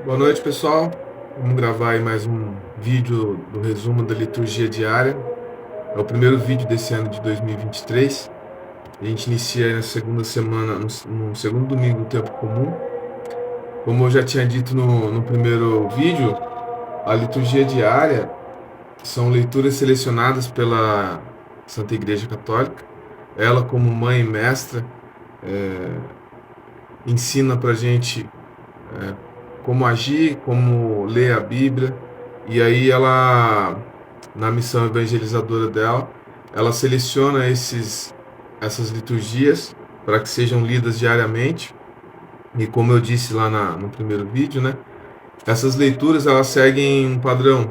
Boa noite, pessoal. Vamos gravar aí mais um vídeo do resumo da liturgia diária. É o primeiro vídeo desse ano de 2023. A gente inicia aí na segunda semana, no segundo domingo do tempo comum. Como eu já tinha dito no primeiro vídeo, a liturgia diária são leituras selecionadas pela Santa Igreja Católica. Ela, como mãe e mestra, ensina pra gente como agir, como ler a Bíblia. E aí ela, na missão evangelizadora dela, ela seleciona essas liturgias para que sejam lidas diariamente. E como eu disse lá no primeiro vídeo, né? Essas leituras elas seguem um padrão.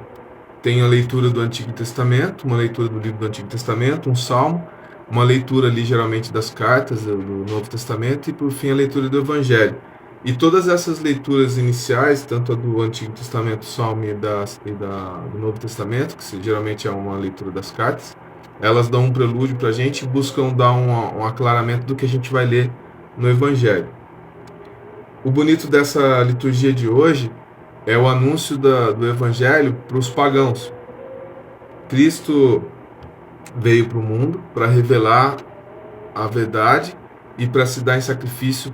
Tem a leitura do Antigo Testamento, uma leitura do livro do Antigo Testamento, um salmo, uma leitura ali geralmente das cartas do Novo Testamento e por fim a leitura do Evangelho. E todas essas leituras iniciais, tanto a do Antigo Testamento, Salmo do Novo Testamento, que geralmente é uma leitura das cartas, elas dão um prelúdio para a gente e buscam dar um aclaramento do que a gente vai ler no Evangelho. O bonito dessa liturgia de hoje é o anúncio do Evangelho para os pagãos. Cristo veio para o mundo para revelar a verdade e para se dar em sacrifício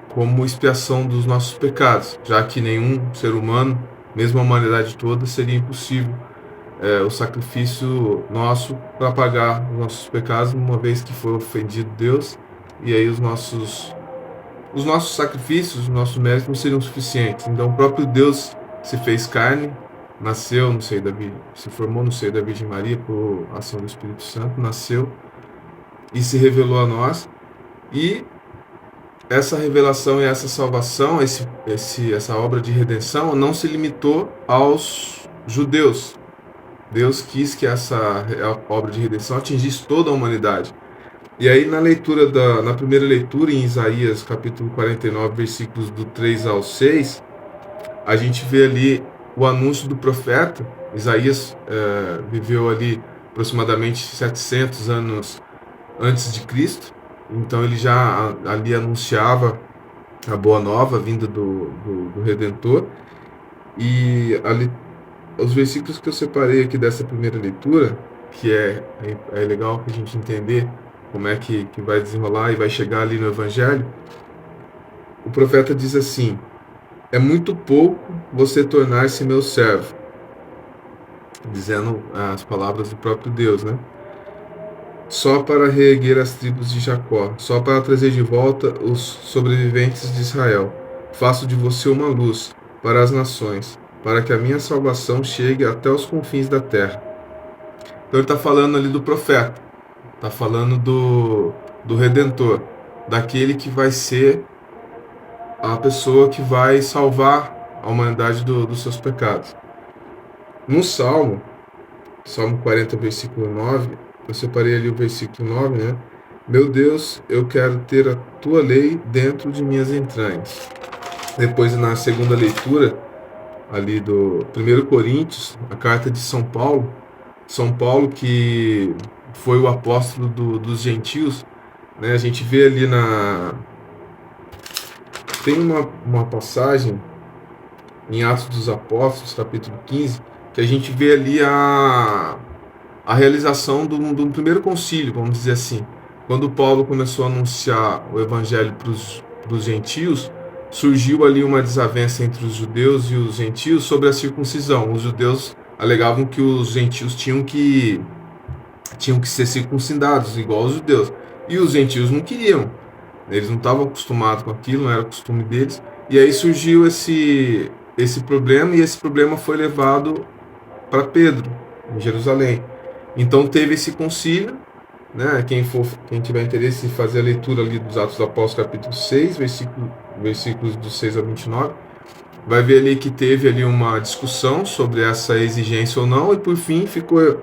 como expiação dos nossos pecados, já que nenhum ser humano, mesmo a humanidade toda, seria impossível o sacrifício nosso para pagar os nossos pecados, uma vez que foi ofendido Deus, e aí os nossos sacrifícios, os nossos méritos não seriam suficientes. Então o próprio Deus se fez carne, nasceu no seio da Virgem, se formou no seio da Virgem Maria por ação do Espírito Santo, nasceu e se revelou a nós. E essa revelação e essa salvação, essa obra de redenção não se limitou aos judeus. Deus quis que essa obra de redenção atingisse toda a humanidade. E aí na primeira leitura em Isaías capítulo 49, versículos do 3 ao 6, a gente vê ali o anúncio do profeta. Isaías viveu ali aproximadamente 700 anos antes de Cristo, então ele já ali anunciava a boa nova, a vinda do Redentor. E ali, os versículos que eu separei aqui dessa primeira leitura, que é legal para a gente entender como é que vai desenrolar e vai chegar ali no Evangelho. O profeta diz assim: é muito pouco você tornar-se meu servo, dizendo as palavras do próprio Deus, né? Só para reerguer as tribos de Jacó, só para trazer de volta os sobreviventes de Israel. Faço de você uma luz para as nações, para que a minha salvação chegue até os confins da terra. Então ele está falando ali do profeta, está falando do Redentor, daquele que vai ser a pessoa que vai salvar a humanidade dos seus pecados. No Salmo 40, versículo 9, eu separei ali o versículo 9, né? Meu Deus, eu quero ter a tua lei dentro de minhas entranhas. Depois, na segunda leitura, ali do 1 Coríntios, a carta de São Paulo que foi o apóstolo dos gentios, né? A gente vê ali tem uma passagem em Atos dos Apóstolos, capítulo 15, que a gente vê ali a realização de um primeiro concílio, vamos dizer assim. Quando Paulo começou a anunciar o evangelho para os gentios, surgiu ali uma desavença entre os judeus e os gentios sobre a circuncisão. Os judeus alegavam que os gentios tinham que ser circuncidados, igual os judeus. E os gentios não queriam. Eles não estavam acostumados com aquilo, não era costume deles. E aí surgiu esse problema, e esse problema foi levado para Pedro, em Jerusalém. Então teve esse concílio, né? Quem tiver interesse em fazer a leitura ali dos Atos dos Apóstolos, capítulo 6, versículos do 6 ao 29, vai ver ali que teve ali uma discussão sobre essa exigência ou não, e por fim ficou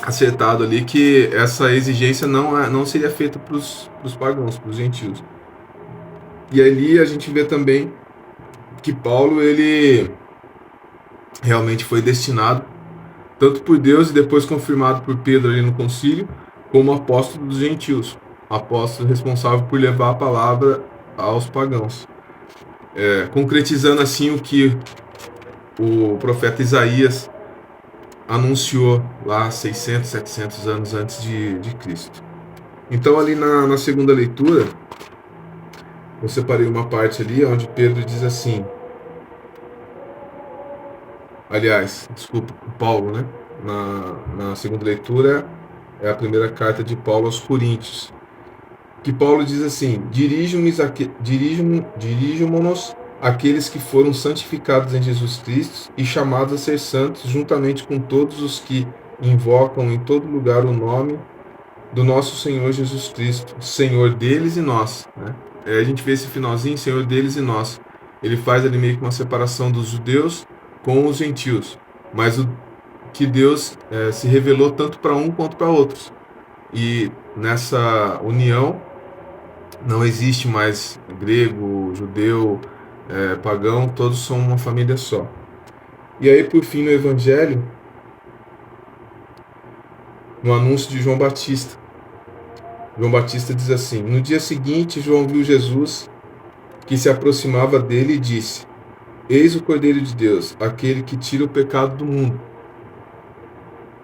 acertado ali que essa exigência não seria feita para os pagãos, para os gentios. E ali a gente vê também que Paulo, ele realmente foi destinado, tanto por Deus e depois confirmado por Pedro ali no concílio, como apóstolo dos gentios, apóstolo responsável por levar a palavra aos pagãos. concretizando assim o que o profeta Isaías anunciou lá 600, 700 anos antes de Cristo. Então ali na segunda leitura, eu separei uma parte ali onde Pedro diz assim, aliás, desculpa, Paulo, né? Na segunda leitura é a primeira carta de Paulo aos Coríntios, que Paulo diz assim, dirijamo-nos àqueles que foram santificados em Jesus Cristo e chamados a ser santos, juntamente com todos os que invocam em todo lugar o nome do nosso Senhor Jesus Cristo, Senhor deles e nós, né? A gente vê esse finalzinho, Senhor deles e nós. Ele faz ali meio que uma separação dos judeus com os gentios, mas o que Deus se revelou tanto para um quanto para outros. E nessa união não existe mais grego, judeu, pagão, todos são uma família só. E aí, por fim, no Evangelho, no anúncio de João Batista, João Batista diz assim: no dia seguinte, João viu Jesus que se aproximava dele e disse: eis o Cordeiro de Deus, aquele que tira o pecado do mundo.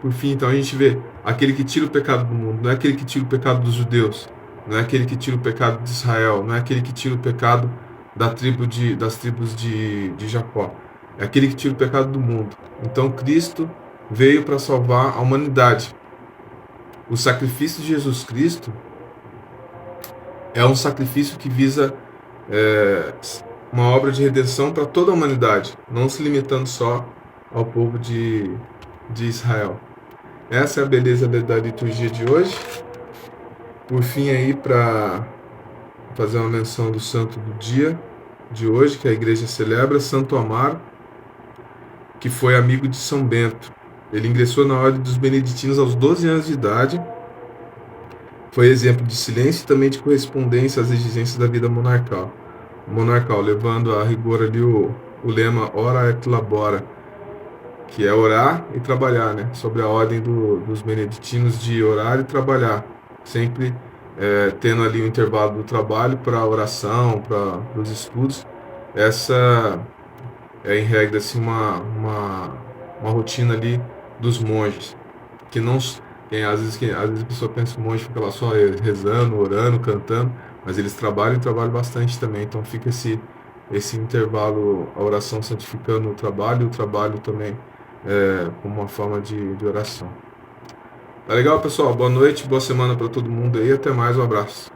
Por fim, então a gente vê aquele que tira o pecado do mundo, não é aquele que tira o pecado dos judeus, não é aquele que tira o pecado de Israel, não é aquele que tira o pecado das tribos de Jacó, é aquele que tira o pecado do mundo. Então Cristo veio para salvar a humanidade. O sacrifício de Jesus Cristo é um sacrifício que visa uma obra de redenção para toda a humanidade, não se limitando só ao povo de Israel. Essa é a beleza da liturgia de hoje. Por fim, aí, para fazer uma menção do santo do dia de hoje, que a igreja celebra, Santo Amaro, que foi amigo de São Bento. Ele ingressou na ordem dos beneditinos aos 12 anos de idade. Foi exemplo de silêncio e também de correspondência às exigências da vida monarcal, levando a rigor ali o lema Ora et Labora, que é orar e trabalhar, né? Sobre a ordem dos beneditinos de orar e trabalhar, sempre tendo ali o intervalo do trabalho para a oração, para os estudos. Essa é, em regra, assim, uma rotina ali dos monges, que não... às vezes a pessoa pensa que o monge fica lá só rezando, orando, cantando, mas eles trabalham e trabalham bastante também, então fica esse intervalo, a oração santificando o trabalho também como uma forma de oração. Tá legal, pessoal? Boa noite, boa semana para todo mundo aí, até mais, um abraço.